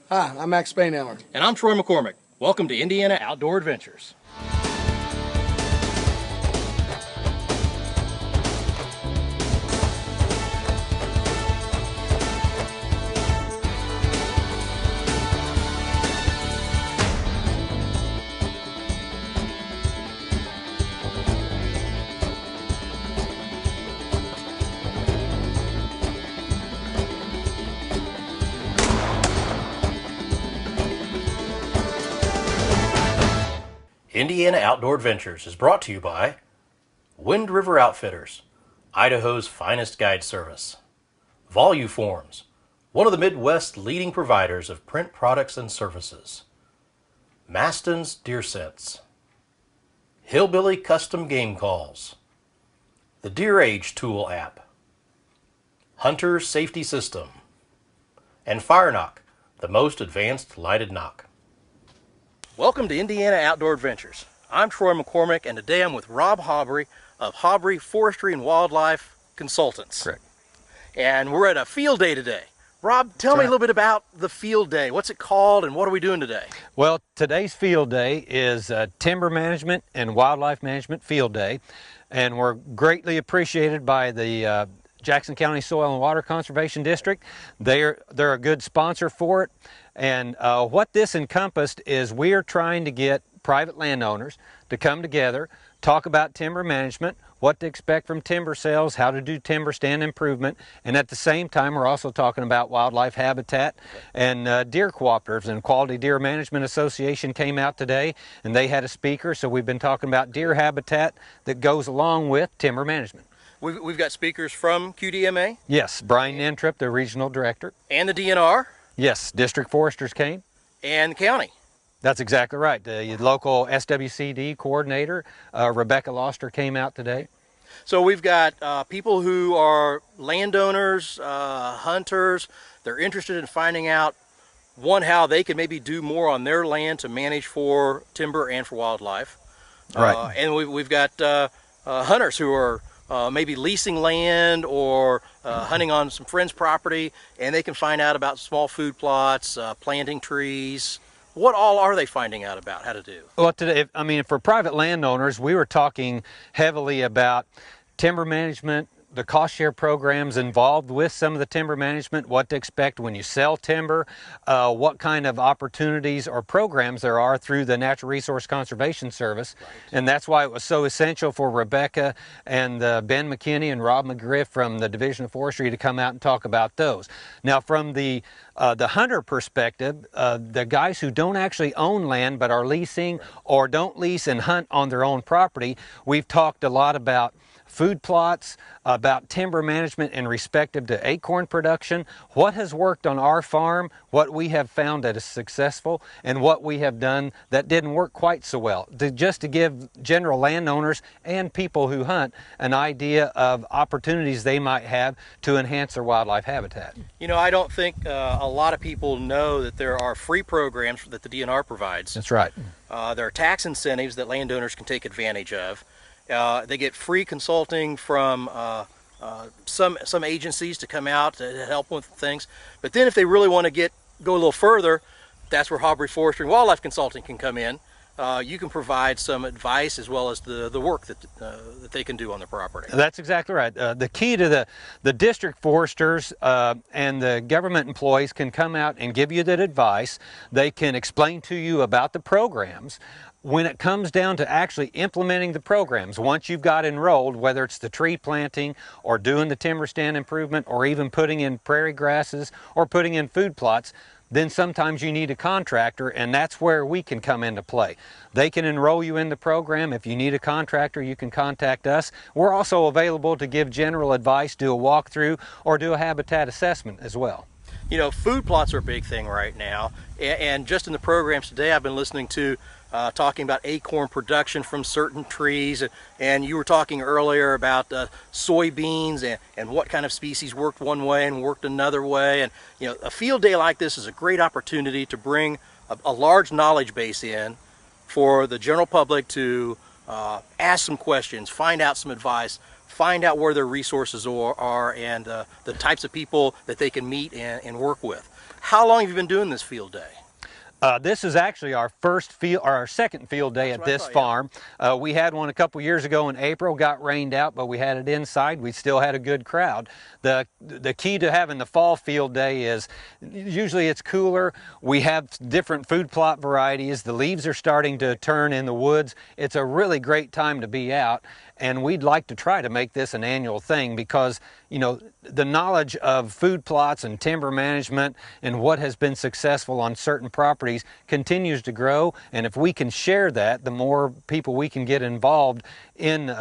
Hi, I'm Max Spainhour. And I'm Troy McCormick. Welcome to Indiana Outdoor Adventures. Indiana Outdoor Adventures is brought to you by Wind River Outfitters, Idaho's finest guide service; Voluforms, one of the Midwest's leading providers of print products and services; Maston's Deer Scents; Hillbilly Custom Game Calls; the Deer Age Tool app; Hunter's Safety System; and Fire Knock, the most advanced lighted knock. Welcome to Indiana Outdoor Adventures. I'm Troy McCormick, and today I'm with Rob Haubry of Haubry Forestry and Wildlife Consultants. Correct. And we're at a field day today. Rob, tell me a little bit about the field day. What's it called and what are we doing today? Well, today's field day is Timber Management and Wildlife Management Field Day, and we're greatly appreciated by the Jackson County Soil and Water Conservation District. They're a good sponsor for it. And what this encompassed is we are trying to get private landowners to come together, talk about timber management, what to expect from timber sales, how to do timber stand improvement, and at the same time we're also talking about wildlife habitat and deer cooperatives. And Quality Deer Management Association came out today and they had a speaker, so we've been talking about deer habitat that goes along with timber management. We've got speakers from QDMA? Yes, Brian Nentrup, the regional director. And the DNR? Yes, district foresters came. And the county? That's exactly right. The local SWCD coordinator, Rebecca Loster, came out today. So we've got people who are landowners, hunters. They're interested in finding out, one, how they can maybe do more on their land to manage for timber and for wildlife. Right. And we've got hunters who are maybe leasing land or hunting on some friends' property, and they can find out about small food plots, planting trees. What all are they finding out about how to do? Well, today, I mean, for private landowners, we were talking heavily about timber management, the cost share programs involved with some of the timber management, what to expect when you sell timber, what kind of opportunities or programs there are through the Natural Resource Conservation Service. Right. And that's why it was so essential for Rebecca and Ben McKinney and Rob McGriff from the Division of Forestry to come out and talk about those. Now, from the hunter perspective, the guys who don't actually own land but are leasing or don't lease and hunt on their own property, we've talked a lot about food plots, about timber management in respective to acorn production, what has worked on our farm, what we have found that is successful, and what we have done that didn't work quite so well, just to give general landowners and people who hunt an idea of opportunities they might have to enhance their wildlife habitat. You know, I don't think a lot of people know that there are free programs that the DNR provides. That's right. There are tax incentives that landowners can take advantage of. They get free consulting from some agencies to come out to help with things. But then if they really want to go a little further, that's where Haubry Forestry and Wildlife Consulting can come in. You can provide some advice as well as the work that they can do on the property. That's exactly right. The key to the district foresters and the government employees can come out and give you that advice. They can explain to you about the programs. When it comes down to actually implementing the programs, once you've got enrolled, whether it's the tree planting or doing the timber stand improvement or even putting in prairie grasses or putting in food plots, then sometimes you need a contractor, and that's where we can come into play. They can enroll you in the program. If you need a contractor, you can contact us. We're also available to give general advice, do a walkthrough, or do a habitat assessment as well. You know, food plots are a big thing right now, and just in the programs today I've been listening to talking about acorn production from certain trees, and you were talking earlier about soybeans and what kind of species worked one way and worked another way. And you know, a field day like this is a great opportunity to bring a large knowledge base in for the general public to ask some questions, find out some advice, find out where their resources are and the types of people that they can meet and work with. How long have you been doing this field day? This is actually our second field day at this farm. We had one a couple years ago in April, got rained out, but we had it inside. We still had a good crowd. The key to having the fall field day is usually it's cooler. We have different food plot varieties. The leaves are starting to turn in the woods. It's a really great time to be out, and we'd like to try to make this an annual thing because, you know, the knowledge of food plots and timber management and what has been successful on certain properties continues to grow, and if we can share that, the more people we can get involved in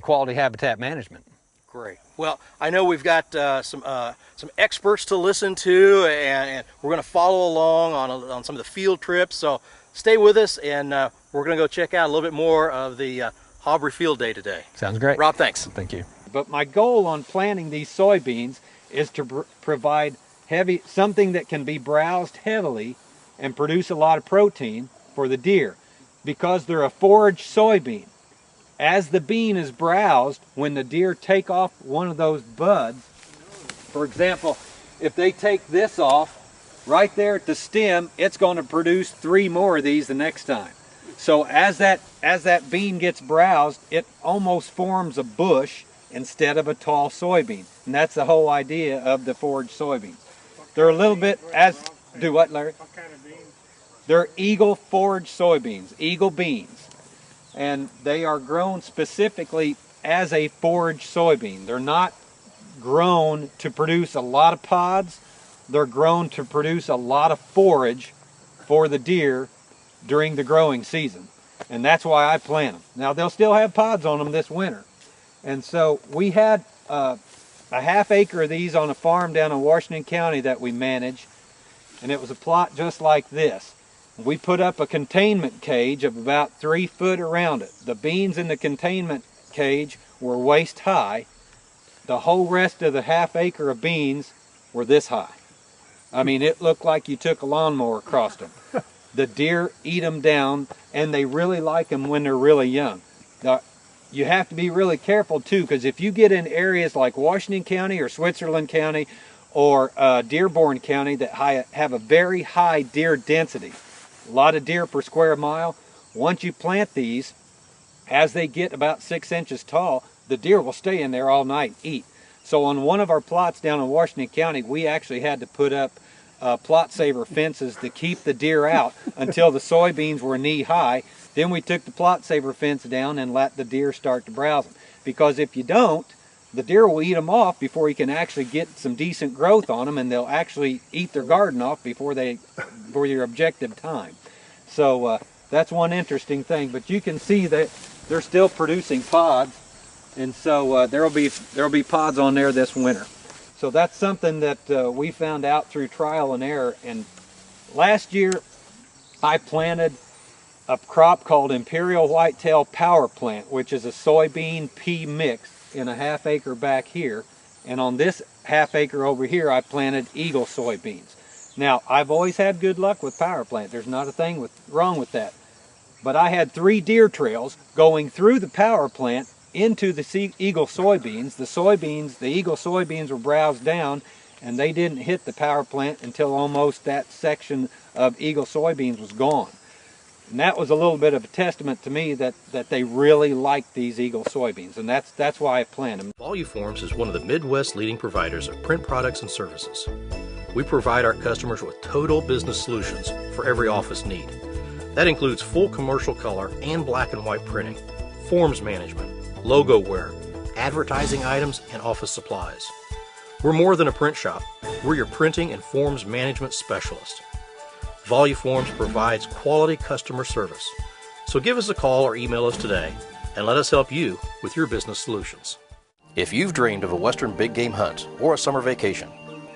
quality habitat management. Great. Well, I know we've got some experts to listen to, and we're going to follow along on some of the field trips, so stay with us, and we're going to go check out a little bit more of the Haubry field day today. Sounds great. Rob, thanks. Thank you. But my goal on planting these soybeans is to provide something that can be browsed heavily and produce a lot of protein for the deer, because they're a forage soybean. As the bean is browsed, when the deer take off one of those buds, for example, if they take this off right there at the stem, it's going to produce 3 more of these the next time. So as that bean gets browsed, it almost forms a bush instead of a tall soybean. And that's the whole idea of the forage soybeans. They're a little bit do what, Larry? What kind of beans? They're Eagle forage soybeans, Eagle beans. And they are grown specifically as a forage soybean. They're not grown to produce a lot of pods. They're grown to produce a lot of forage for the deer during the growing season. And that's why I plant them. Now they'll still have pods on them this winter. And so we had a half acre of these on a farm down in Washington County that we manage, and it was a plot just like this. We put up a containment cage of about 3 foot around it. The beans in the containment cage were waist high. The whole rest of the half acre of beans were this high. I mean, it looked like you took a lawnmower across them. The deer eat them down, and they really like them when they're really young. Now, you have to be really careful too, because if you get in areas like Washington County or Switzerland County or Dearborn County that have a very high deer density, a lot of deer per square mile, once you plant these, as they get about 6 inches tall, the deer will stay in there all night and eat. So on one of our plots down in Washington County, we actually had to put up plot saver fences to keep the deer out until the soybeans were knee high. Then we took the plot saver fence down and let the deer start to browse them. Because if you don't, the deer will eat them off before you can actually get some decent growth on them, and they'll actually eat their garden off before your objective time. So that's one interesting thing. But you can see that they're still producing pods, and so there'll be pods on there this winter. So that's something that we found out through trial and error. And last year I planted a crop called Imperial Whitetail Power Plant, which is a soybean pea mix in a half acre back here. And on this half acre over here, I planted Eagle soybeans. Now, I've always had good luck with power plant. There's not a thing wrong with that. But I had 3 deer trails going through the power plant into the Eagle soybeans. The Eagle soybeans were browsed down, and they didn't hit the power plant until almost that section of Eagle soybeans was gone. And that was a little bit of a testament to me that they really like these Eagle soybeans, and that's why I plant them. Voluforms is one of the Midwest leading providers of print products and services. We provide our customers with total business solutions for every office need. That includes full commercial color and black and white printing, forms management, logo wear, advertising items, and office supplies. We're more than a print shop. We're your printing and forms management specialist. Voluforms provides quality customer service. So give us a call or email us today and let us help you with your business solutions. If you've dreamed of a western big game hunt or a summer vacation,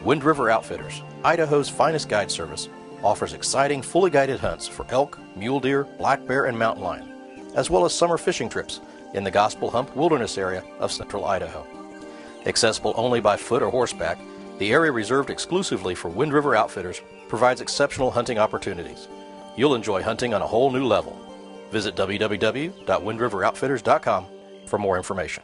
Wind River Outfitters, Idaho's finest guide service, offers exciting fully guided hunts for elk, mule deer, black bear, and mountain lion, as well as summer fishing trips in the Gospel Hump Wilderness area of central Idaho. Accessible only by foot or horseback, the area reserved exclusively for Wind River Outfitters provides exceptional hunting opportunities. You'll enjoy hunting on a whole new level. Visit www.windriveroutfitters.com for more information.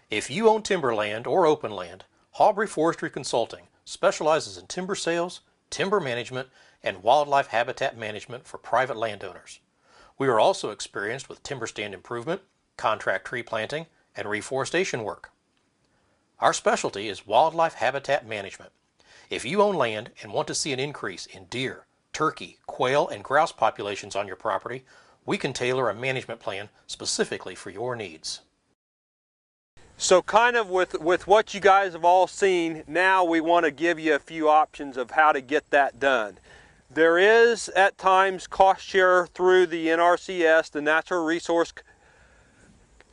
If you own timberland or open land, Haubry Forestry Consulting specializes in timber sales, timber management, and wildlife habitat management for private landowners. We are also experienced with timber stand improvement, contract tree planting, and reforestation work. Our specialty is wildlife habitat management. If you own land and want to see an increase in deer, turkey, quail, and grouse populations on your property, we can tailor a management plan specifically for your needs. So kind of with what you guys have all seen, now we want to give you a few options of how to get that done. There is at times cost share through the NRCS, the Natural Resource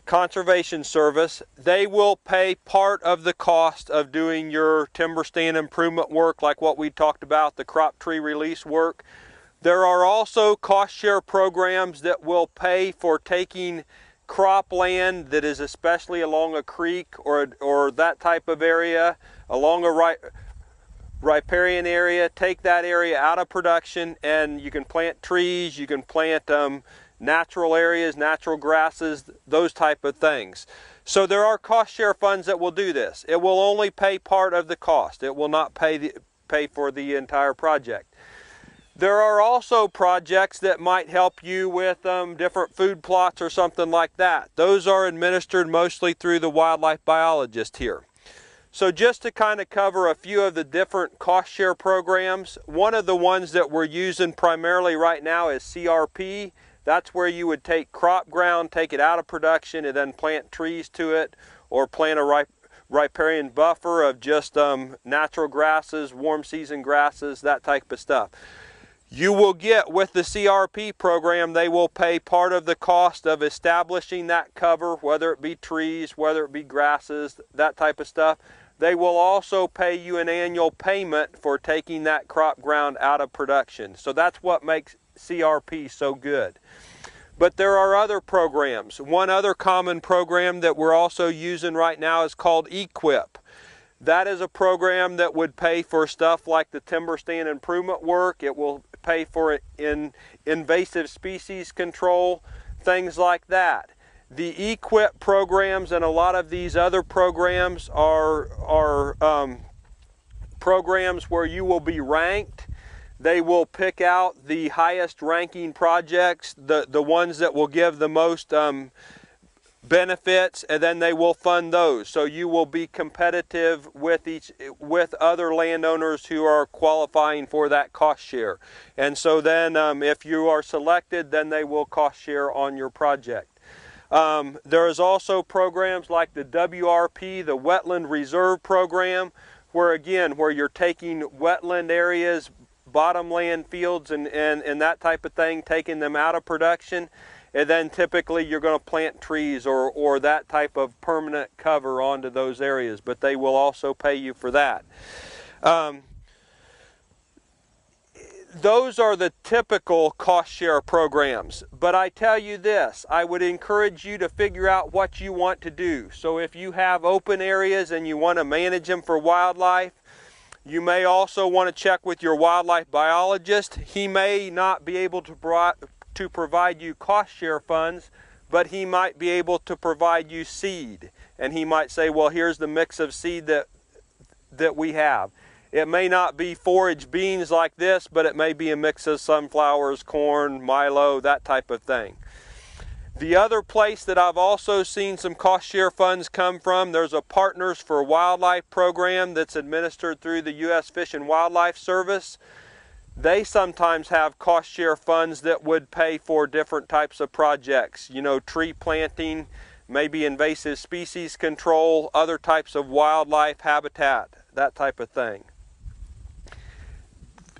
Conservation Service. They will pay part of the cost of doing your timber stand improvement work, like what we talked about, the crop tree release work. There are also cost share programs that will pay for taking cropland that is especially along a creek or that type of area, along a riparian area, take that area out of production, and you can plant trees, you can plant natural areas, natural grasses, those type of things. So there are cost share funds that will do this. It will only pay part of the cost. It will not pay for the entire project. There are also projects that might help you with different food plots or something like that. Those are administered mostly through the wildlife biologist here. So just to kind of cover a few of the different cost share programs, one of the ones that we're using primarily right now is CRP. That's where you would take crop ground, take it out of production, and then plant trees to it, or plant a riparian buffer of just natural grasses, warm season grasses, that type of stuff. You will get, with the CRP program, they will pay part of the cost of establishing that cover, whether it be trees, whether it be grasses, that type of stuff. They will also pay you an annual payment for taking that crop ground out of production. So that's what makes CRP so good. But there are other programs. One other common program that we're also using right now is called EQIP. That is a program that would pay for stuff like the timber stand improvement work. It will pay for invasive species control, things like that. The EQIP programs and a lot of these other programs are programs where you will be ranked. They will pick out the highest ranking projects, the ones that will give the most benefits, and then they will fund those. So you will be competitive with other landowners who are qualifying for that cost share. And so then if you are selected, then they will cost share on your project. There is also programs like the WRP, the Wetland Reserve Program, where you're taking wetland areas, bottomland fields and that type of thing, taking them out of production. And then typically you're going to plant trees or that type of permanent cover onto those areas, but they will also pay you for that. Those are the typical cost share programs. But I tell you this, I would encourage you to figure out what you want to do. So if you have open areas and you want to manage them for wildlife, you may also want to check with your wildlife biologist. He may not be able to provide you cost share funds, but he might be able to provide you seed. And he might say, well, here's the mix of seed that we have. It may not be forage beans like this, but it may be a mix of sunflowers, corn, milo, that type of thing. The other place that I've also seen some cost share funds come from, there's a Partners for Wildlife program that's administered through the U.S. Fish and Wildlife Service. They sometimes have cost share funds that would pay for different types of projects, tree planting, maybe invasive species control, other types of wildlife habitat, that type of thing.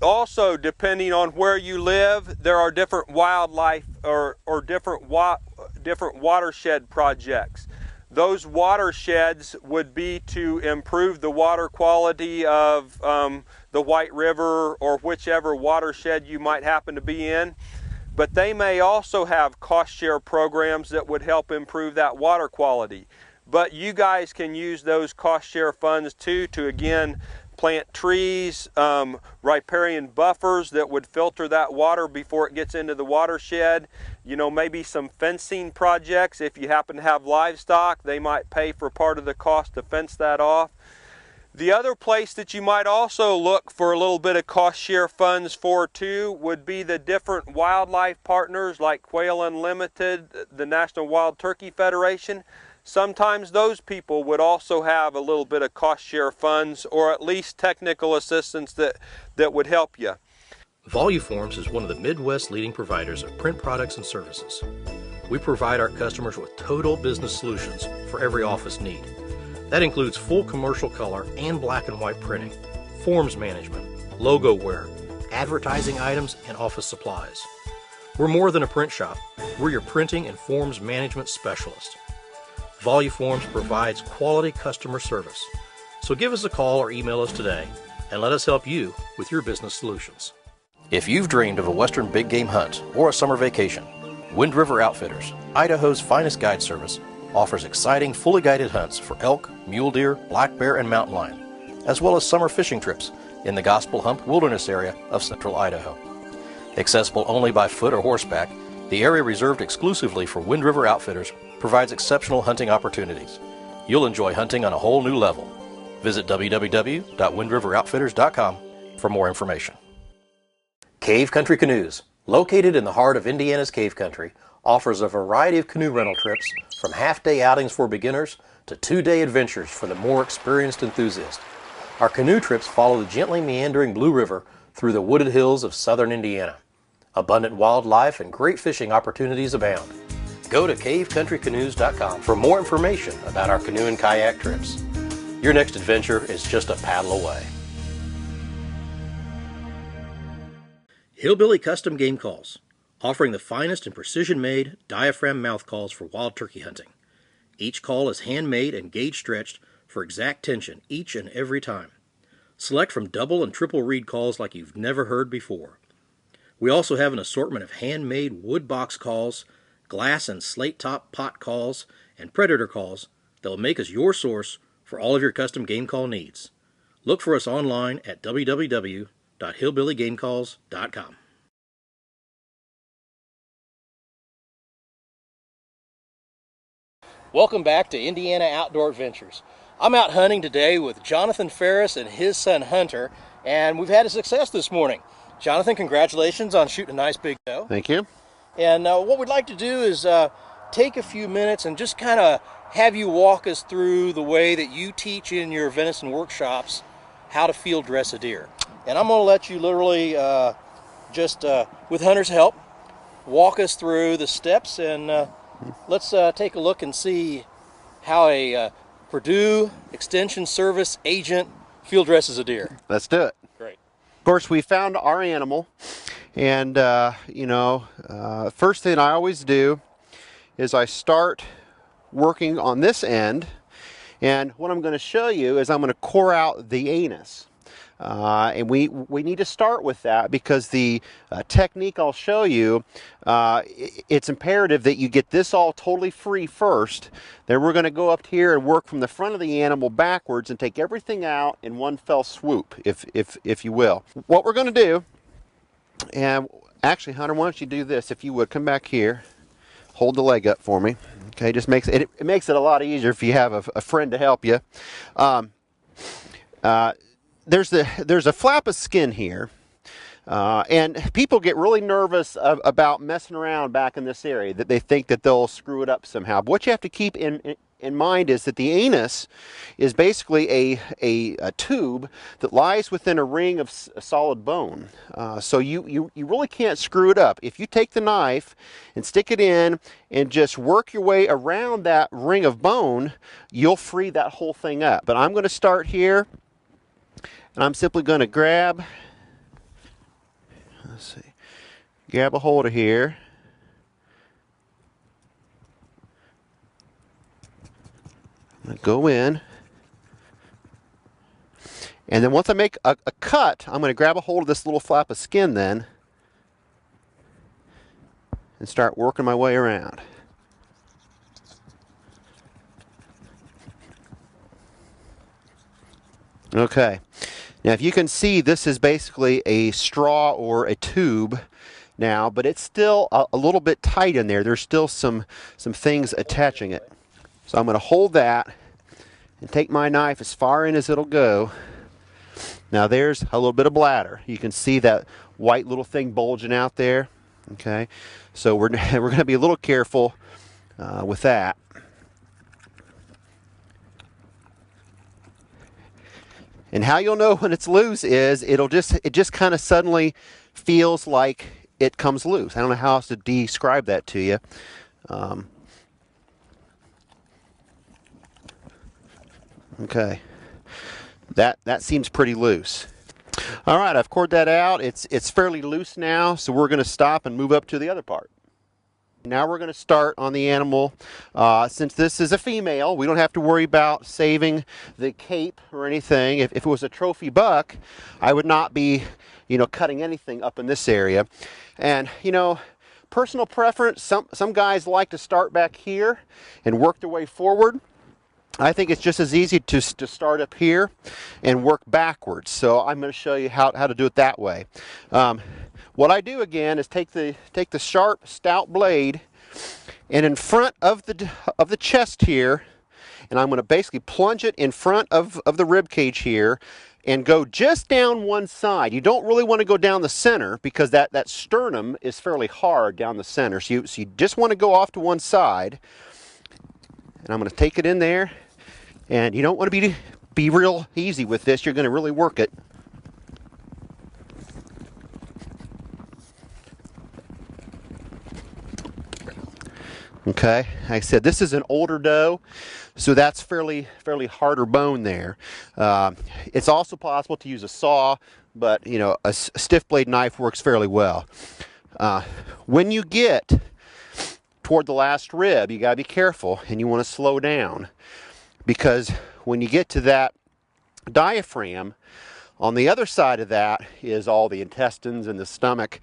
Also, depending on where you live, there are different wildlife or different watershed projects. Those watersheds would be to improve the water quality of the White River or whichever watershed you might happen to be in. But they may also have cost share programs that would help improve that water quality. But you guys can use those cost share funds too to again plant trees, riparian buffers that would filter that water before it gets into the watershed. Maybe some fencing projects. If you happen to have livestock, they might pay for part of the cost to fence that off. The other place that you might also look for a little bit of cost share funds for too would be the different wildlife partners like Quail Unlimited, the National Wild Turkey Federation. Sometimes those people would also have a little bit of cost share funds or at least technical assistance that would help you. Voluforms is one of the Midwest leading providers of print products and services. We provide our customers with total business solutions for every office need. That includes full commercial color and black and white printing, forms management, logo wear, advertising items, and office supplies. We're more than a print shop. We're your printing and forms management specialist. Voluforms provides quality customer service. So give us a call or email us today and let us help you with your business solutions. If you've dreamed of a western big game hunt or a summer vacation, Wind River Outfitters, Idaho's finest guide service, offers exciting fully guided hunts for elk, mule deer, black bear, and mountain lion, as well as summer fishing trips in the Gospel Hump Wilderness area of central Idaho. Accessible only by foot or horseback, the area reserved exclusively for Wind River Outfitters provides exceptional hunting opportunities. You'll enjoy hunting on a whole new level. Visit www.windriveroutfitters.com for more information. Cave Country Canoes, located in the heart of Indiana's Cave Country, offers a variety of canoe rental trips from half-day outings for beginners to 2-day adventures for the more experienced enthusiast. Our canoe trips follow the gently meandering Blue River through the wooded hills of southern Indiana. Abundant wildlife and great fishing opportunities abound. Go to cavecountrycanoes.com for more information about our canoe and kayak trips. Your next adventure is just a paddle away. Hillbilly Custom Game Calls, offering the finest and precision-made diaphragm mouth calls for wild turkey hunting. Each call is handmade and gauge stretched for exact tension each and every time. Select from double and triple reed calls like you've never heard before. We also have an assortment of handmade wood box calls, glass and slate top pot calls, and predator calls that will make us your source for all of your custom game call needs. Look for us online at www.hillbillygamecalls.com. Welcome back to Indiana Outdoor Adventures. I'm out hunting today with Jonathan Ferris and his son Hunter, and we've had a success this morning. Jonathan, congratulations on shooting a nice big doe. Thank you. And what we'd like to do is take a few minutes and just kind of have you walk us through the way that you teach in your venison workshops how to field dress a deer. And I'm going to let you literally just, with Hunter's help, walk us through the steps, and let's take a look and see how a Purdue Extension Service agent field dresses a deer. Let's do it. Great. Of course, we found our animal, and first thing I always do is I start working on this end, and what I'm going to show you is I'm going to core out the anus. And we need to start with that because the technique I'll show you, it's imperative that you get this all totally free first. Then we're going to go up here and work from the front of the animal backwards and take everything out in one fell swoop, if you will. What we're going to do, and actually, Hunter, why don't you do this, if you would, come back here, hold the leg up for me. Okay, just makes it makes it a lot easier if you have a friend to help you. There's a flap of skin here, and people get really nervous about messing around back in this area, that they think that they'll screw it up somehow. But what you have to keep in mind is that the anus is basically a tube that lies within a ring of solid bone. So you really can't screw it up. If you take the knife and stick it in and just work your way around that ring of bone, you'll free that whole thing up. But I'm going to start here. And I'm simply going to grab a hold of here. I'm going to go in. And then once I make a cut, I'm going to grab a hold of this little flap of skin then and start working my way around. Okay. Now, if you can see, this is basically a straw or a tube now, but it's still a little bit tight in there. There's still some things attaching it. So I'm going to hold that, and take my knife as far in as it'll go. Now there's a little bit of bladder. You can see that white little thing bulging out there. Okay, so we're going to be a little careful with that. And how you'll know when it's loose is it just kind of suddenly feels like it comes loose. I don't know how else to describe that to you. Okay, that seems pretty loose. All right, I've cored that out. It's fairly loose now, so we're going to stop and move up to the other part. Now we're going to start on the animal. Since this is a female, we don't have to worry about saving the cape or anything. If it was a trophy buck, I would not be, cutting anything up in this area. And, personal preference, some guys like to start back here and work their way forward. I think it's just as easy to start up here and work backwards. So I'm going to show you how to do it that way. What I do again is take the sharp, stout blade, and in front of the chest here, and I'm going to basically plunge it in front of the rib cage here, and go just down one side. You don't really want to go down the center because that sternum is fairly hard down the center. So you just want to go off to one side, and I'm going to take it in there. And you don't want to be real easy with this. You're going to really work it. Okay, like I said, this is an older doe, so that's fairly harder bone there. It's also possible to use a saw, but a stiff blade knife works fairly well. When you get toward the last rib, you got to be careful and you want to slow down, because when you get to that diaphragm, on the other side of that is all the intestines and the stomach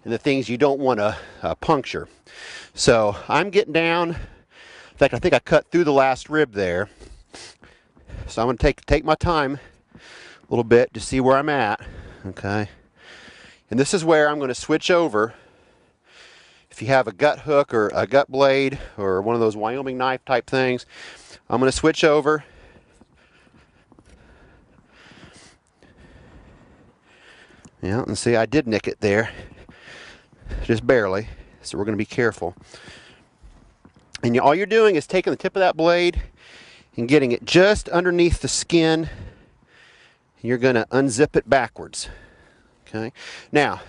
and the things you don't want to puncture. So I'm getting down. In fact, I think I cut through the last rib there. So I'm going to take my time a little bit to see where I'm at. Okay. And this is where I'm going to switch over. If you have a gut hook or a gut blade or one of those Wyoming knife type things, I'm going to switch over. Yeah, and see, I did nick it there. Just barely. So we're going to be careful. And all you're doing is taking the tip of that blade and getting it just underneath the skin. You're going to unzip it backwards. Okay. Now,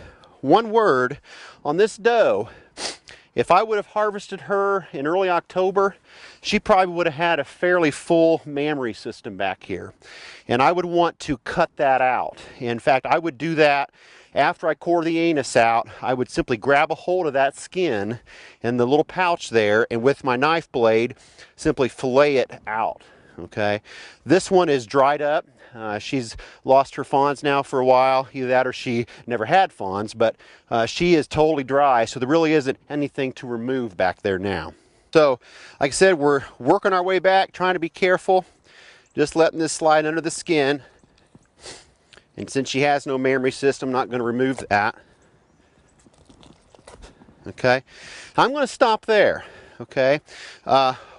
one word on this doe. If I would have harvested her in early October, she probably would have had a fairly full mammary system back here. And I would want to cut that out. In fact, I would do that after I core the anus out. I would simply grab a hold of that skin and the little pouch there, and with my knife blade, simply fillet it out. Okay, this one is dried up. She's lost her fawns now for a while. Either that or she never had fawns, but she is totally dry, so there really isn't anything to remove back there now. So, like I said, we're working our way back, trying to be careful, just letting this slide under the skin. And since she has no mammary system, I'm not going to remove that. Okay, I'm going to stop there. Okay,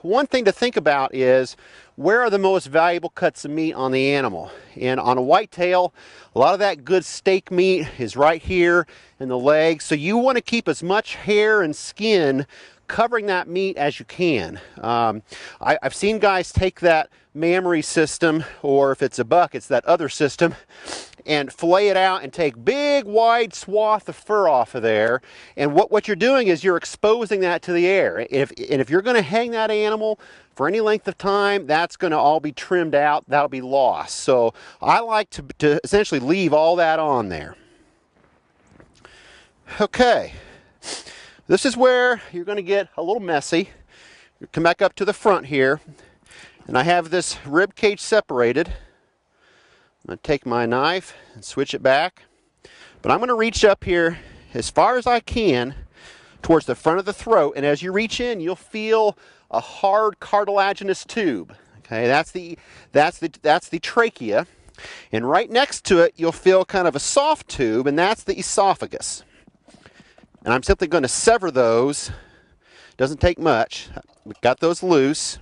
one thing to think about is, where are the most valuable cuts of meat on the animal? And on a whitetail, a lot of that good steak meat is right here in the legs. So you want to keep as much hair and skin covering that meat as you can. I've seen guys take that mammary system, or if it's a buck, it's that other system, and fillet it out and take big wide swath of fur off of there. And what you're doing is you're exposing that to the air. If you're going to hang that animal for any length of time, that's going to all be trimmed out. That'll be lost. So I like to essentially leave all that on there. Okay, this is where you're going to get a little messy. You come back up to the front here, and I have this rib cage separated. I'm going to take my knife and switch it back, but I'm going to reach up here as far as I can towards the front of the throat, and as you reach in, you'll feel a hard cartilaginous tube. Okay, that's the trachea, and right next to it you'll feel kind of a soft tube, and that's the esophagus. And I'm simply going to sever those. Doesn't take much. We've got those loose.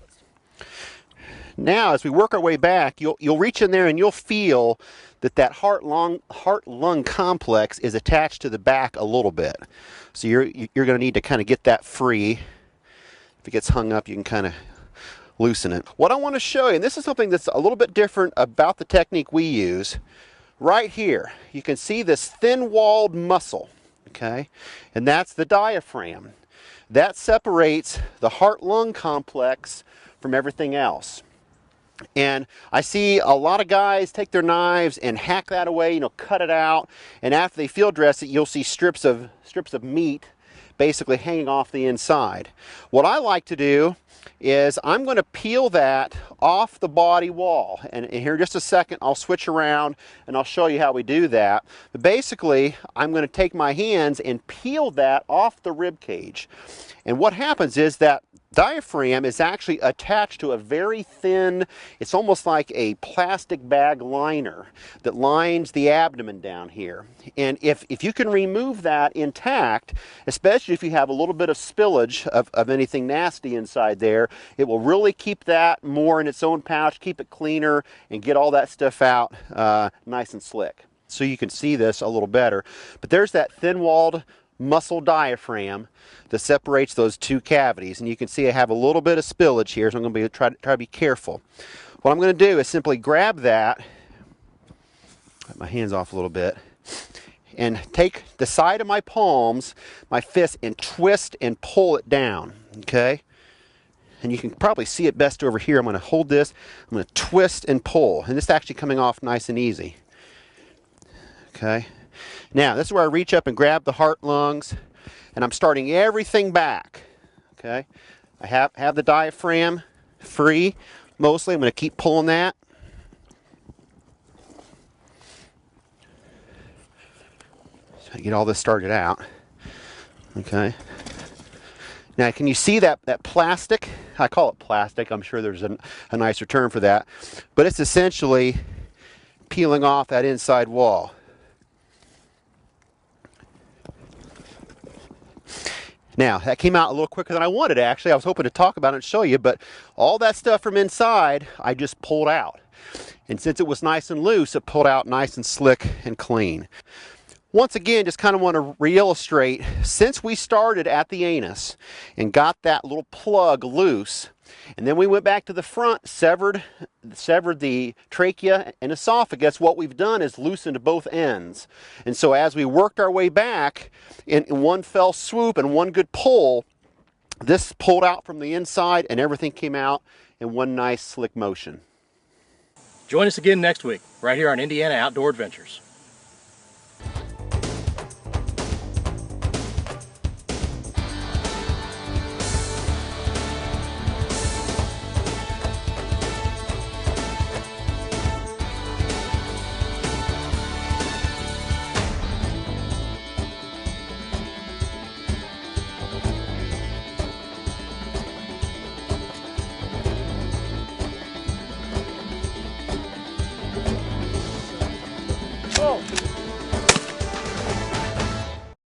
Now, as we work our way back, you'll reach in there and you'll feel that heart-lung complex is attached to the back a little bit. So you're going to need to kind of get that free. If it gets hung up, you can kind of loosen it. What I want to show you, and this is something that's a little bit different about the technique we use, right here, you can see this thin-walled muscle, okay? And that's the diaphragm. That separates the heart-lung complex from everything else. And I see a lot of guys take their knives and hack that away, cut it out, and after they field dress it, you'll see strips of meat basically hanging off the inside. What I like to do is I'm going to peel that off the body wall, and here in just a second I'll switch around and I'll show you how we do that. But basically I'm going to take my hands and peel that off the rib cage, and what happens is that diaphragm is actually attached to a very thin, it's almost like a plastic bag liner that lines the abdomen down here. And if you can remove that intact, especially if you have a little bit of spillage of anything nasty inside there, it will really keep that more in its own pouch, keep it cleaner, and get all that stuff out nice and slick. So you can see this a little better. But there's that thin-walled muscle diaphragm that separates those two cavities, and you can see I have a little bit of spillage here, so I'm going to try to be careful. What I'm going to do is simply grab that, get my hands off a little bit, and take the side of my palms, my fist, and twist and pull it down, okay? And you can probably see it best over here. I'm going to hold this, I'm going to twist and pull, and this is actually coming off nice and easy, okay? Now, this is where I reach up and grab the heart lungs, and I'm starting everything back, okay? I have the diaphragm free, mostly. I'm going to keep pulling that. So I get all this started out, okay? Now, can you see that plastic? I call it plastic. I'm sure there's a nicer term for that. But it's essentially peeling off that inside wall. Now, that came out a little quicker than I wanted, actually. I was hoping to talk about it and show you, but all that stuff from inside, I just pulled out. And since it was nice and loose, it pulled out nice and slick and clean. Once again, just kind of want to re-illustrate, since we started at the anus and got that little plug loose, and then we went back to the front, severed the trachea and esophagus, what we've done is loosened both ends. And so as we worked our way back in one fell swoop and one good pull, this pulled out from the inside and everything came out in one nice slick motion. Join us again next week, right here on Indiana Outdoor Adventures.